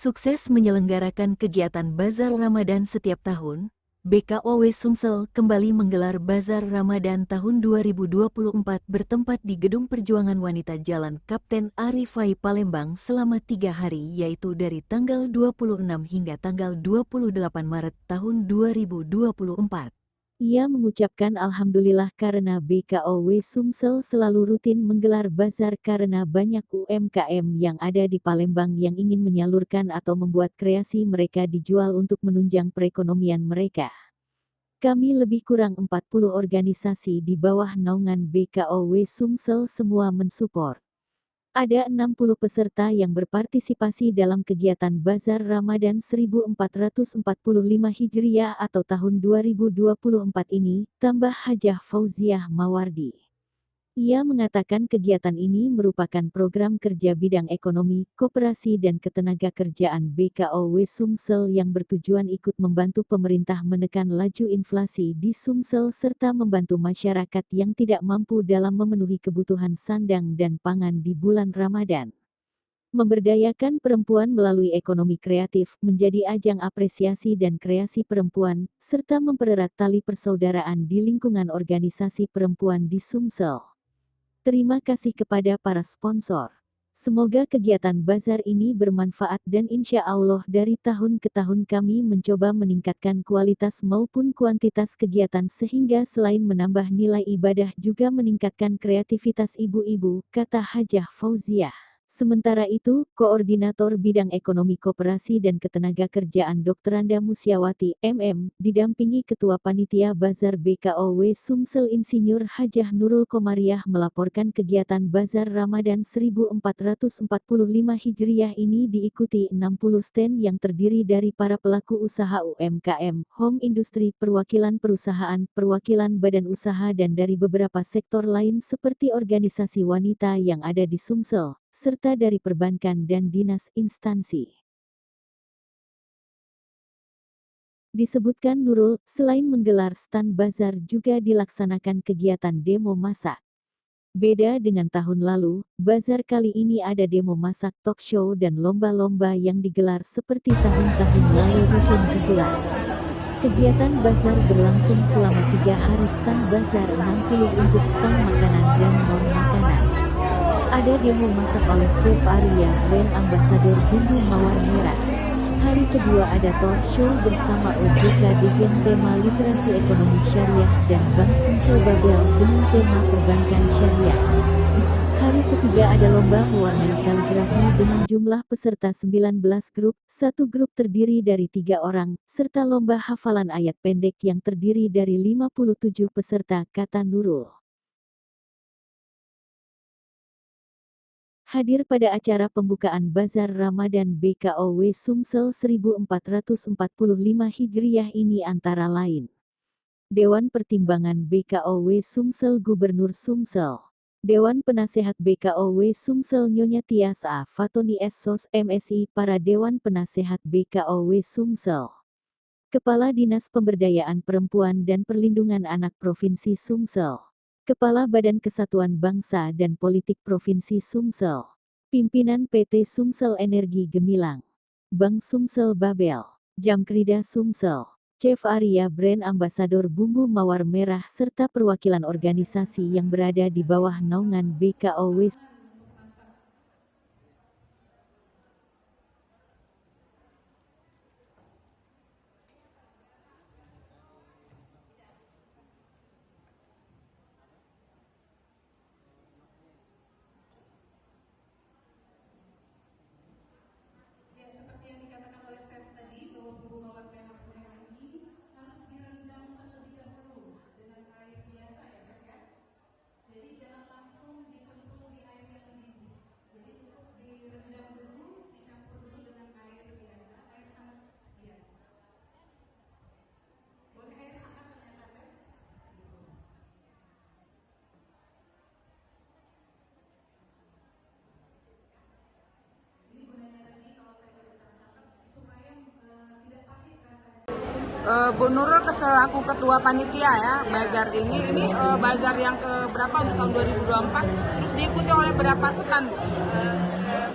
Sukses menyelenggarakan kegiatan Bazar Ramadan setiap tahun, BKOW Sumsel kembali menggelar Bazar Ramadan tahun 2024 bertempat di Gedung Perjuangan Wanita Jalan Kapten Arifai Palembang selama 3 hari yaitu dari tanggal 26 hingga tanggal 28 Maret tahun 2024. Ia mengucapkan Alhamdulillah karena BKOW Sumsel selalu rutin menggelar bazar karena banyak UMKM yang ada di Palembang yang ingin menyalurkan atau membuat kreasi mereka dijual untuk menunjang perekonomian mereka. Kami lebih kurang 40 organisasi di bawah naungan BKOW Sumsel semua mensupport. Ada 60 peserta yang berpartisipasi dalam kegiatan Bazar Ramadan 1445 Hijriah atau tahun 2024 ini, tambah Hajah Fauziah Mawardi. Ia mengatakan kegiatan ini merupakan program kerja bidang ekonomi, koperasi dan ketenagakerjaan BKOW Sumsel yang bertujuan ikut membantu pemerintah menekan laju inflasi di Sumsel serta membantu masyarakat yang tidak mampu dalam memenuhi kebutuhan sandang dan pangan di bulan Ramadan. Memberdayakan perempuan melalui ekonomi kreatif menjadi ajang apresiasi dan kreasi perempuan, serta mempererat tali persaudaraan di lingkungan organisasi perempuan di Sumsel. Terima kasih kepada para sponsor. Semoga kegiatan bazar ini bermanfaat dan insya Allah dari tahun ke tahun kami mencoba meningkatkan kualitas maupun kuantitas kegiatan sehingga selain menambah nilai ibadah juga meningkatkan kreativitas ibu-ibu, kata Hajah Fauziah. Sementara itu, Koordinator Bidang Ekonomi Koperasi dan Ketenagakerjaan Dr. Anda Musyawati, MM, didampingi Ketua Panitia Bazar BKOW Sumsel Insinyur Hajah Nurul Komariah melaporkan kegiatan Bazar Ramadan 1445 Hijriah ini diikuti 60 stand yang terdiri dari para pelaku usaha UMKM, home industry, perwakilan perusahaan, perwakilan badan usaha dan dari beberapa sektor lain seperti organisasi wanita yang ada di Sumsel, serta dari perbankan dan dinas instansi. Disebutkan Nurul, selain menggelar stand bazar juga dilaksanakan kegiatan demo masak. Beda dengan tahun lalu, bazar kali ini ada demo masak, talk show dan lomba-lomba yang digelar seperti tahun-tahun lalu rutin digelar. Kegiatan bazar berlangsung selama 3 hari, stand bazar 60 untuk stand makanan dan non-makanan. Ada demo masak oleh Chef Arya, brand ambasador bumbu mawar merah. Hari kedua ada talk show bersama OJK dengan tema literasi ekonomi syariah dan Bank Sumsel Babel dengan tema perbankan syariah. Hari ketiga ada lomba mewarnai kaligrafi dengan jumlah peserta 19 grup, satu grup terdiri dari 3 orang, serta lomba hafalan ayat pendek yang terdiri dari 57 peserta, kata Nurul. Hadir pada acara pembukaan Bazar Ramadan BKOW Sumsel 1445 Hijriah ini antara lain Dewan Pertimbangan BKOW Sumsel Gubernur Sumsel, Dewan Penasehat BKOW Sumsel Nyonya Tias A. Fatoni Sos MSI, para Dewan Penasehat BKOW Sumsel, Kepala Dinas Pemberdayaan Perempuan dan Perlindungan Anak Provinsi Sumsel, Kepala Badan Kesatuan Bangsa dan Politik Provinsi Sumsel, Pimpinan PT Sumsel Energi Gemilang, Bank Sumsel Babel, Jamkrida Sumsel, Chef Arya, brand ambasador bumbu mawar merah serta perwakilan organisasi yang berada di bawah naungan BKOW. Seperti yang dikatakan oleh Chef tadi, bahwa bumbu mawar merah ini harus direndam terlebih dahulu dengan air biasa ya Chef ya. Jadi jangan langsung dicemplung di air yang mendidih. Jadi cukup direndam dulu, dicampur dulu dengan air biasa, air hangat. Ya. Boleh air hangat ternyata Chef. Ini gunanya tadi kalau saya tidak salah tangkap supaya tidak pahit rasanya. Bu Nurul selaku ketua panitia ya bazar ini bazar yang ke berapa untuk tahun 2024, terus diikuti oleh berapa stand Bu?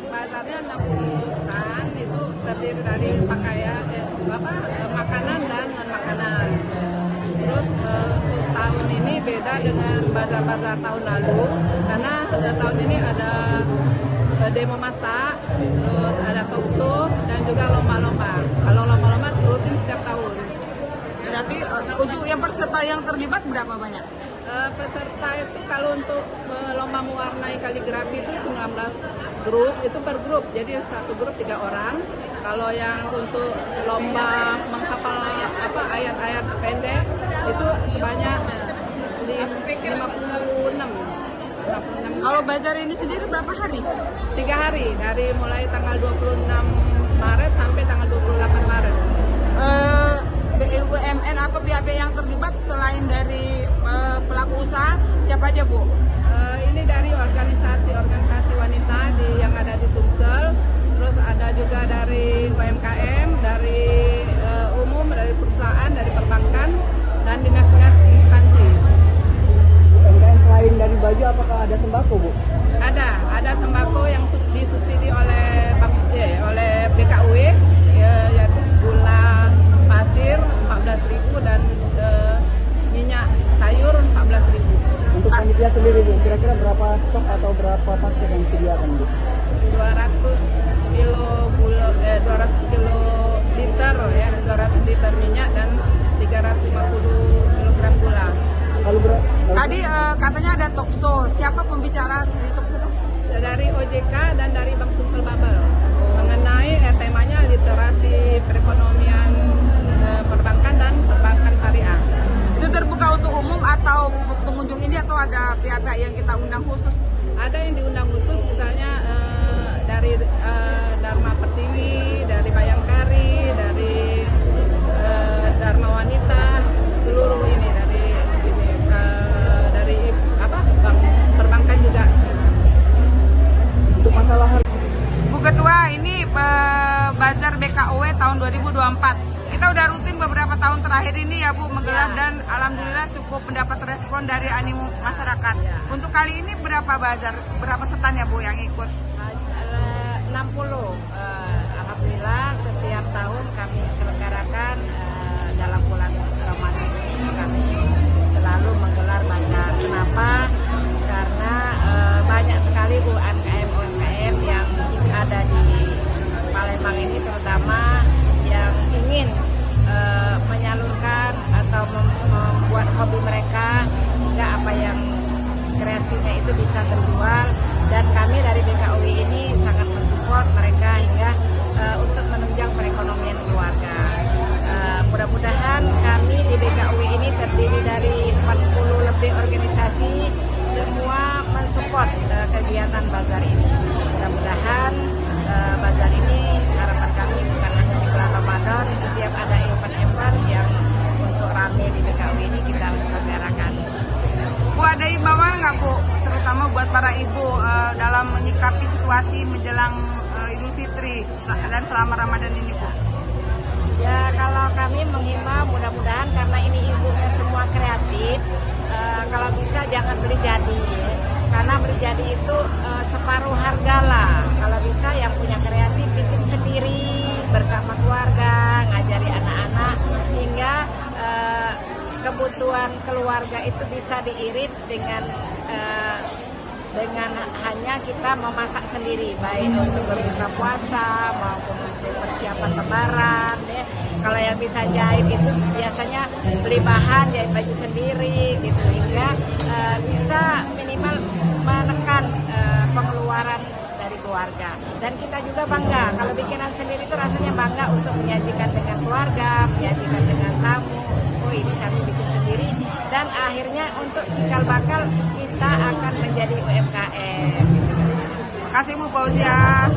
Bazarnya 60 stand, itu terdiri dari pakaian, makanan dan non makanan. Terus untuk tahun ini beda dengan bazar-bazar tahun lalu karena tahun ini ada demo masak, terus ada talk show dan juga lomba-lomba. Kalau lomba-lomba rutin setiap tahun. Berarti untuk yang peserta yang terlibat berapa banyak? Peserta itu kalau untuk lomba mewarnai kaligrafi itu 19 grup, itu per grup, jadi satu grup 3 orang. Kalau yang untuk lomba menghafal ayat-ayat pendek itu sebanyak 56. Kalau bazar ini sendiri berapa hari? 3 hari, dari mulai tanggal 26 Maret sampai tanggal 28 Maret. BUMN atau pihak-pihak yang terlibat selain dari pelaku usaha siapa aja Bu? Ini dari organisasi wanita yang ada di Sumsel, terus ada juga dari UMKM, dari umum, dari perusahaan, dari perbankan, dan dinas-dinas instansi. UMKM selain dari baju, apakah ada sembako Bu? Ada sembako yang disubsidi oleh BKUW, yaitu gula pasir 14.000 dan minyak sayur 14.000. Untuk panitia sendiri Bu, kira-kira berapa stok atau berapa paket yang disediakan Bu? 200 kilo liter ya, 200 liter minyak dan 350 kilogram gula. Tadi katanya ada talkshow. Siapa pembicara di talkshow itu? Dari OJK dan dari Bank Sumsel Babel mengenai temanya literasi perekonomian perbankan dan perbankan syariah. Itu terbuka untuk umum atau pengunjung ini atau ada pihak-pihak yang kita undang khusus? Ada yang diundang khusus, misalnya dari Dharma Pertiwi, dari Bayangkari, dari Dharma Wanita, seluruh ini dari bank perbankan juga. Untuk masalah Bu Ketua, ini bazar BKUW tahun 2024. Kita udah rutin beberapa tahun terakhir ini ya Bu menggelar dan alhamdulillah cukup mendapat respon dari animo masyarakat. Untuk kali ini berapa bazar, berapa stand ya Bu yang ikut? 60. Alhamdulillah setiap tahun kami selenggarakan dalam bulan Ramadan ini kami selalu menggelar bazar. Kenapa? Karena banyak sekali UMKM yang ada di Palembang ini, terutama yang ingin menyalurkan atau membuat hobi mereka hingga apa yang kreasinya itu bisa terjual, dan kami dari BKUW ini sangat mensupport mereka hingga untuk menunjang perekonomian keluarga. Mudah-mudahan kami di BKUW ini terdiri dari 40 lebih organisasi, semua mensupport kegiatan bazar ini. Mudah-mudahan bazar ini harapan kami bukan hanya di bulan Ramadan, setiap ada event-event yang untuk rame di BKUW ini kita harus selenggarakan. Bu, ada imbauan nggak Bu, terutama buat para ibu dalam menyikapi situasi menjelang Idul Fitri dan selama Ramadan ini Bu? Ya, kalau kami menghimbau mudah-mudahan karena ini ibunya semua kreatif, kalau bisa jangan beli jadi ya. Karena beli jadi itu separuh harga lah. Kalau bisa yang punya kreatif bikin sendiri bersama keluarga, ngajari anak-anak hingga kebutuhan keluarga itu bisa diirit dengan hanya kita memasak sendiri, baik untuk berbuka puasa maupun untuk persiapan lebaran ya. Kalau yang bisa jahit itu biasanya beli bahan, jahit baju sendiri gitu, hingga bisa minimal menekan pengeluaran dari keluarga. Dan kita juga bangga kalau bikinan sendiri itu rasanya bangga untuk menyajikan dengan keluarga, menyajikan dengan tamu. Oh, ini kami bikin sendiri, dan akhirnya untuk cikal bakal kita akan menjadi UMKM. Terima kasih Bu Fauzia.